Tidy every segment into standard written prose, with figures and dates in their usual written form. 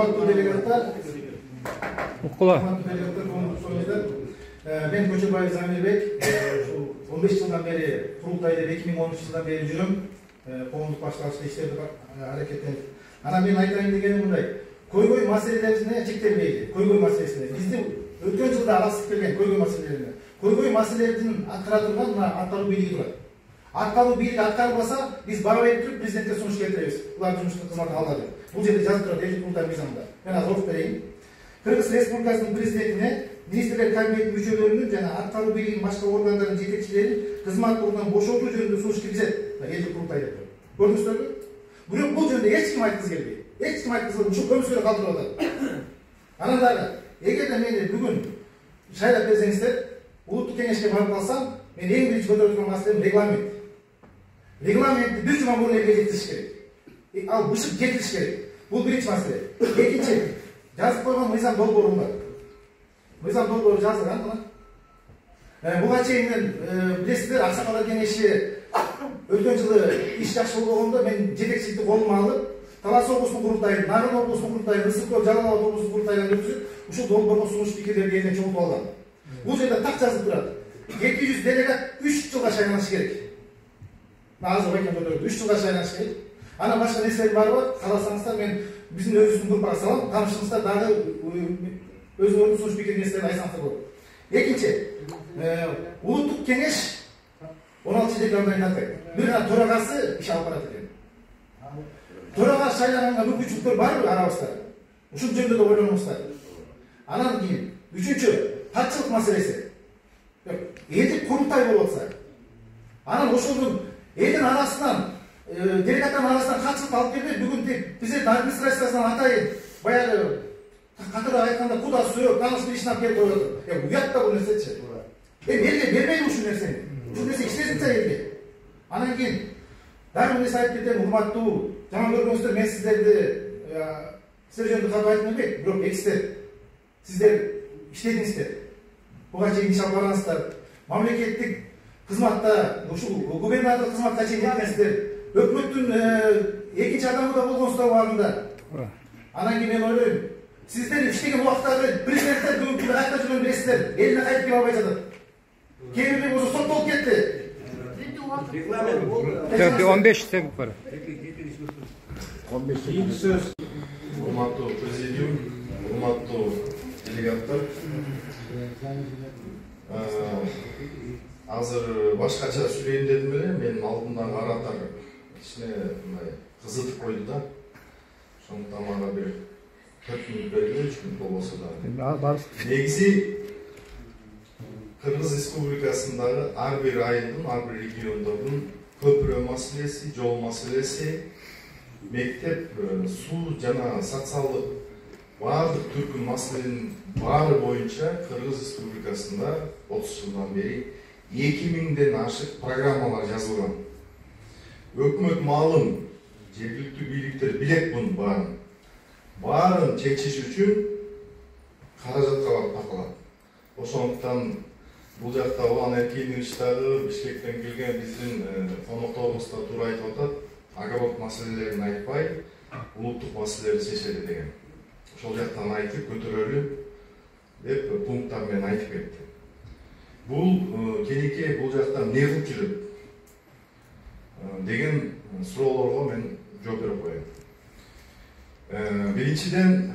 урматтуу делегаттар, мен Көчөрбаев Замирбек, 15 жылдан бeri Курултайда 2013 жылдан бeri жүрөм. Коомдук башталышта иштерди аракеттенип. Анан мен айтайын дегеним мындай. Көйгөй маселелерине чектелбейди. Көйгөй маселесине. Бизди өткөн жылда аласып келген көйгөй маселелерине. Көйгөй маселелердин аткара турган мына аткаруу бийлиги турат. Аткаруу бийлиги аткарбаса, биз бара берип туруп президентке сунуш келтиребиз. Булар жумуштун кызматын алды. Бул жерде жазып турат Эл Курултай мыйзамында. Мен азыр окуп берейин. Кыргыз Республикасынын президентине Министрлер кабинети мүчөлөрүнүн жана аткаруу бийлигинин башка органдарынын жетекчилерин кызмат ордунан бошотуу жөнүндө сунуш киргизет. Эл Курултай деп. Көрдүңүздөрбү? Бирок бул жөнүндө эч ким айткысы келбейт. Эч ким айткысы ушул көмүскөлө калтырып атат. Анан дагы эгерде мени бүгүн шайлап берсеңиздер, улуттук кеңешке барып калсам, мен эң биринчи көтөрүп турган маселем регламент. Регламентти бир жума мурун элге жеткизиш керек. Ал бышып жетилиш керек. Бул биринчи маселе. Экинчи, жазып койгон мыйзам долбоорум бар. Мыйзам долбоору жазылган мына. Буга чейин билесиздер, Аксакалдар кеңеши өткөн жылы иш жакшы болгондо мен жетекчиликти колума алып, Талас облусунун курултайын, Нарын облусунун курултайын, Ысык-Көл, Жалал Абад облусунун курултайынан өткүзүп, ушул долбоорго сунуш пикирлерди элден чогултуп алган. Бул жерде так жазылып турат. 200 делегат 3 жылга шайланышы керек. Азыр байкем көтөрүлдү. 3 жылга шайланышы керек. Анан башка нерселер бар. Кааласаңыздар мен биздин өзүбүздүн группага салам. Таанышыңыздар дагы өзүңөрдүн сунуш пикир нерселерди айтсаңыздар болот. Экинчи, улуттук кеңеш 16 декабрда атат. Бир гана төрагасы иш алып барат экен. Төрага шайланганга мүмкүнчүлүктөр барбы арабызда? Ушул жөнүндө да ойлонуңуздар. Анан кийин үчүнчү, катчылык маселеси. Элдик курултай болуп атса, анан ошолдун элдин арасынан, делегаттардын арасынан катчылык алып келбей, бүгүн президент администрациясынан атайын баягы катыраак айтканда куда сүйөк, таныш ишин алып келип коюп атат. Уят да бул нерсечи. Элге бербейли ушул нерсени. Ушул нерсе иштесинчи элге. Анан кийин дагы нерсе айтып кетем, урматтуу жаман көргөнсүздөр, мен сиздер жөнүндө катуу айтып бербейт, бирок экстер сиздер иштедиңиздер. Буга чейин иш алып баргансыздар. Мамлекеттик кызматта, ушул губернаторлук кызматка чейин жеткенсиздер. Өкмөттүн экинчи адамы да болгонсуздар убагында. Анан кийин мен ойлойм, сиздер иштеген убактагы президенттер бүгүнкү күндө кайда жүргөнүн билесиздер. Элине кайтып келе албай жатат. Кээ бирөө болсо соттолуп кетти. 15 секунд бар. 15 секунд сөз. Урматтуу президиум, урматтуу делегаттар. Азыр башкача сүйлөйүн дедим эле, менин алдымдагы оратор кичине мындай кызытып койду да. Ошондуктан мага бир 4 мүнөт бергиле, 3 мүнөт болбосо да. Негизи Кыргыз Республикасындагы ар бир айылдын, ар бир региондордун көпүрө маселеси, жол маселеси, мектеп, суу жана социалдык баардык түркүн маселенин баары боюнча Кыргыз Республикасында 30 жылдан бери 2000ден ашык программалар жазылган. Өкмөт маалым, жергиликтүү бийликтер билет мунун баарын. Баарын чечиш үчүн каражатка барып такалат. Ошондуктан бул жакта Улан Эркинович дагы Бишкектен келген биздин конокторубузда туура айтып атат. Огород маселелерин айтпай, улуттук маселелерди чечели деген. Ошол жактан айтып көтөрөлү деп пункттар менен айтып кетти. Бул кенеке бул жакта эмне кылып жүрөт деген суроолорго мен жооп бере коеюн. Биринчиден,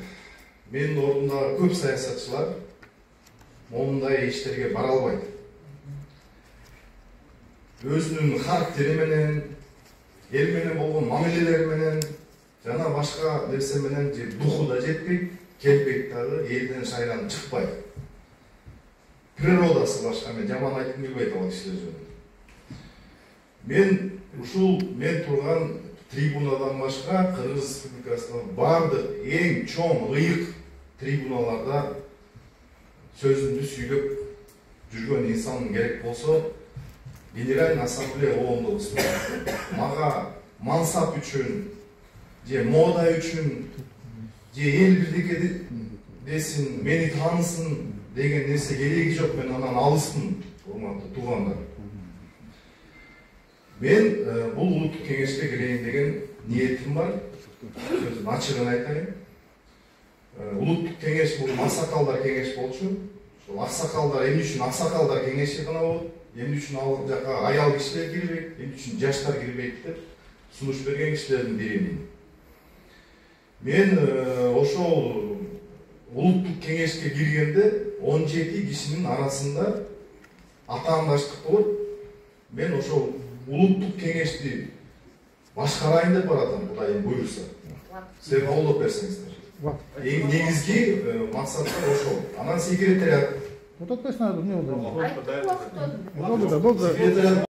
менин ордумдагы көп саясатчылар мондай иштерге бара албайт. Өзүнүн характери менен, эл менен болгон мамилелери менен, жана башка нерсе менен духу да жетпейт, келбейт дагы, элден шайланып чыкпайт. Природасы башка, мен жаман айтып келбейт ал кишилер жөнүндө. Мен ушул мен турган трибунадан башка Кыргыз Республикасынын бардык эң чоң ыйык трибуналарда сөзүмдү сүйлөп жүргөн инсан керек болсо, Генеральный ассамблея ООН мага мансап үчүн, же мода үчүн, же эл бирдике десин, мени таанысын деген нерсе кереги жок, мен анан алыспын, урматтуу туугандар. Мен бул улуттук кеңешке кирейин деген ниетим бар. Сөзүм ачыгын айтайын. улуттук кеңеш бул аксакалдар кеңеш болчу. Ошол аксакалдар эмне үчүн аксакалдар кеңеши гана болот, эмне үчүн ал жака аял кишилер кирбейт, эмне үчүн жаштар кирбейт деп сунуш берген кишилердин биримин. Мен ошол улуттук кеңешке киргенде 17 кишинин арасында атаандаштык болот. Мен ошол улуттук кеңешти башкарайын деп баратам, Кудайым буйрса. Силер колдоп берсеңиздер. Эң негизги максаттар ошол. Анан секретариат. Вот это точно, не было. Секретариат